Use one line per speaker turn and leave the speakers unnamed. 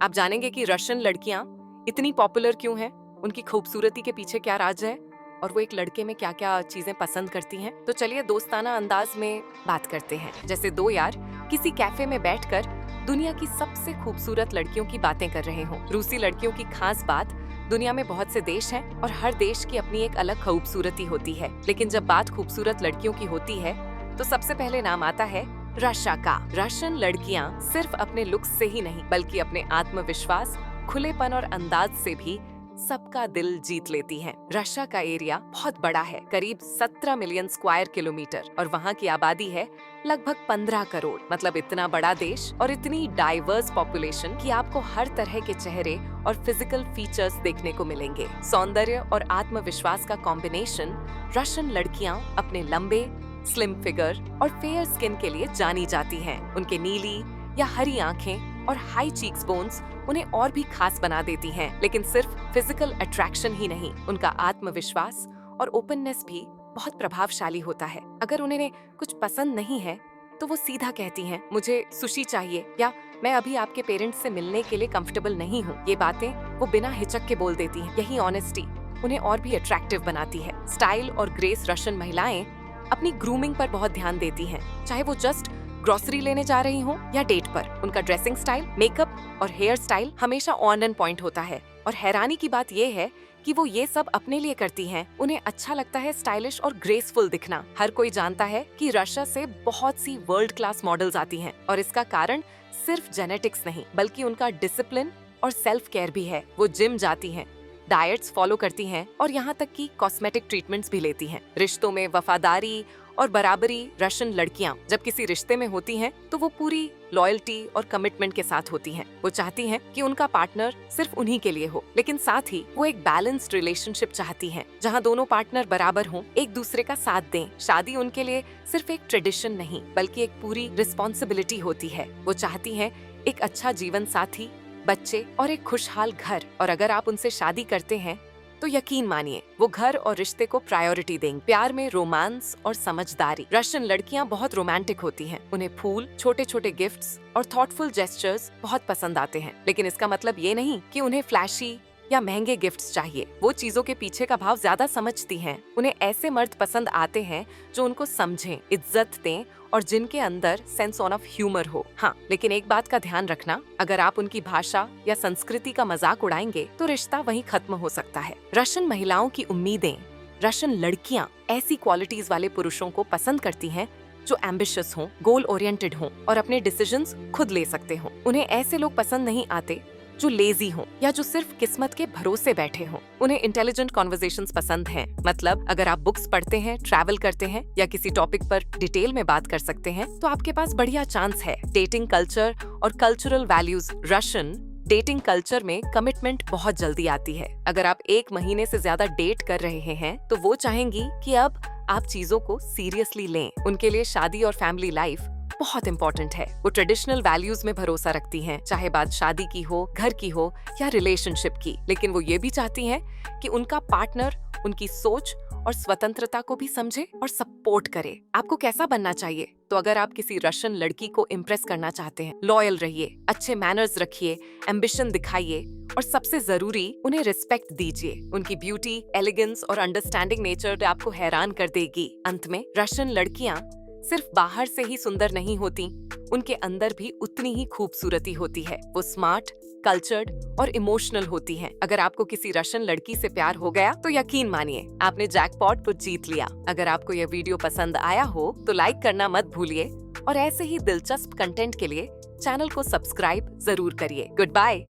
आप जानेंगे कि रशियन लड़कियां इतनी पॉपुलर क्यों हैं, उनकी खूबसूरती के पीछे क्या राज है और वो एक लड़के में क्या क्या चीजें पसंद करती हैं। तो चलिए दोस्ताना अंदाज में बात करते हैं, जैसे दो यार किसी कैफे में बैठकर दुनिया की सबसे खूबसूरत लड़कियों की बातें कर रहे हों। रूसी लड़कियों की खास बात, दुनिया में बहुत से देश हैं और हर देश की अपनी एक अलग खूबसूरती होती है, लेकिन जब बात खूबसूरत लड़कियों की होती है तो सबसे पहले नाम आता है रशिया का। रशियन लड़कियां सिर्फ अपने लुक्स से ही नहीं बल्कि अपने आत्मविश्वास, खुलेपन और अंदाज से भी सबका दिल जीत लेती हैं। रशिया का एरिया बहुत बड़ा है, करीब 17 मिलियन स्क्वायर किलोमीटर, और वहाँ की आबादी है लगभग 15 करोड़। मतलब इतना बड़ा देश और इतनी डाइवर्स पॉपुलेशन कि आपको हर तरह के चेहरे और फिजिकल फीचर्स देखने को मिलेंगे। सौंदर्य और आत्मविश्वास का कॉम्बिनेशन। रशियन लड़कियां अपने लंबे, स्लिम फिगर और फेयर स्किन के लिए जानी जाती हैं। उनके नीली या हरी आंखें और हाई चीक्स बोन्स उन्हें और भी खास बना देती हैं। लेकिन सिर्फ फिजिकल अट्रैक्शन ही नहीं, उनका आत्मविश्वास और ओपननेस भी बहुत प्रभावशाली होता है। अगर उन्हें कुछ पसंद नहीं है तो वो सीधा कहती हैं, मुझे सुशी चाहिए, या मैं अभी आपके पेरेंट्स से मिलने के लिए कंफर्टेबल नहीं हूँ। ये बातें वो बिना हिचक के बोल देती हैं। यही ऑनेस्टी उन्हें और भी अट्रैक्टिव बनाती है। स्टाइल और ग्रेस। रशियन महिलाएं अपनी ग्रूमिंग पर बहुत ध्यान देती हैं, चाहे वो जस्ट ग्रोसरी लेने जा रही हो या डेट पर। उनका ड्रेसिंग स्टाइल, मेकअप और हेयर स्टाइल हमेशा ऑन एंड पॉइंट होता है। और हैरानी की बात यह है कि वो ये सब अपने लिए करती हैं। उन्हें अच्छा लगता है स्टाइलिश और ग्रेसफुल दिखना। हर कोई जानता है कि रशिया से बहुत सी वर्ल्ड क्लास मॉडल्स आती हैं, और इसका कारण सिर्फ जेनेटिक्स नहीं बल्कि उनका डिसिप्लिन और सेल्फ केयर भी है। वो जिम जाती हैं, डाइट्स फॉलो करती हैं और यहाँ तक कि कॉस्मेटिक ट्रीटमेंट्स भी लेती हैं। रिश्तों में वफादारी और बराबरी। रशियन लड़कियां जब किसी रिश्ते में होती हैं तो वो पूरी लॉयल्टी और कमिटमेंट के साथ होती हैं। वो चाहती हैं कि उनका पार्टनर सिर्फ उन्हीं के लिए हो, लेकिन साथ ही वो एक बैलेंस्ड रिलेशनशिप चाहती हैं जहां दोनों पार्टनर बराबर हों, एक दूसरे का साथ दें। शादी उनके लिए सिर्फ एक ट्रेडिशन नहीं बल्कि एक पूरी रिस्पॉन्सिबिलिटी होती है। वो चाहती हैं एक अच्छा जीवन साथी, बच्चे और एक खुशहाल घर। और अगर आप उनसे शादी करते हैं तो यकीन मानिए वो घर और रिश्ते को प्रायोरिटी देंगे। प्यार में रोमांस और समझदारी। रशियन लड़कियां बहुत रोमांटिक होती हैं। उन्हें फूल, छोटे छोटे गिफ्ट्स और थॉटफुल जेस्चर्स बहुत पसंद आते हैं, लेकिन इसका मतलब ये नहीं कि उन्हें फ्लैशी या महंगे गिफ्ट्स चाहिए। वो चीजों के पीछे का भाव ज्यादा समझती हैं। उन्हें ऐसे मर्द पसंद आते हैं जो उनको समझें, इज्जत दें और जिनके अंदर सेंस ऑफ ह्यूमर हो। हाँ, लेकिन एक बात का ध्यान रखना, अगर आप उनकी भाषा या संस्कृति का मजाक उड़ाएंगे तो रिश्ता वहीं खत्म हो सकता है। रशियन महिलाओं की उम्मीदें। रशियन लड़कियां ऐसी क्वालिटीज वाले पुरुषों को पसंद करती हैं जो एम्बिशियस हों, गोल ओरिएंटेड हों और अपने डिसीजंस खुद ले सकते हों। उन्हें ऐसे लोग पसंद नहीं आते जो लेजी हों या जो सिर्फ किस्मत के भरोसे बैठे हों। उन्हें इंटेलिजेंट कॉन्वर्सेशंस पसंद हैं। मतलब अगर आप बुक्स पढ़ते हैं, ट्रैवल करते हैं या किसी टॉपिक पर डिटेल में बात कर सकते हैं तो आपके पास बढ़िया चांस है। डेटिंग कल्चर और cultural values. Russian dating culture में कमिटमेंट बहुत जल्दी आती है। अगर आप 1 महीने से ज्यादा डेट कर रहे हैं तो वो चाहेंगी कि अब आप चीजों को सीरियसली लें। उनके लिए शादी और फैमिली लाइफ बहुत इंपॉर्टेंट है। वो ट्रेडिशनल वैल्यूज में भरोसा रखती हैं, चाहे बात शादी की हो, घर की हो या रिलेशनशिप की। लेकिन वो ये भी चाहती हैं कि उनका पार्टनर उनकी सोच और स्वतंत्रता को भी समझे और सपोर्ट करे। आपको कैसा बनना चाहिए? तो अगर आप किसी रशियन लड़की को इम्प्रेस करना चाहते हैं, लॉयल रहिए, अच्छे मैनर्स रखिए, एम्बिशन दिखाइए और सबसे जरूरी उन्हें रिस्पेक्ट दीजिए। उनकी ब्यूटी, एलिगेंस और अंडरस्टैंडिंग नेचर आपको हैरान कर देगी। अंत में रशियन लड़कियां सिर्फ बाहर से ही सुंदर नहीं होती, उनके अंदर भी उतनी ही खूबसूरती होती है। वो स्मार्ट, कल्चर्ड और इमोशनल होती हैं। अगर आपको किसी रशियन लड़की से प्यार हो गया तो यकीन मानिए आपने जैकपॉट को जीत लिया। अगर आपको यह वीडियो पसंद आया हो तो लाइक करना मत भूलिए और ऐसे ही दिलचस्प कंटेंट के लिए चैनल को सब्सक्राइब जरूर करिए। Good bye.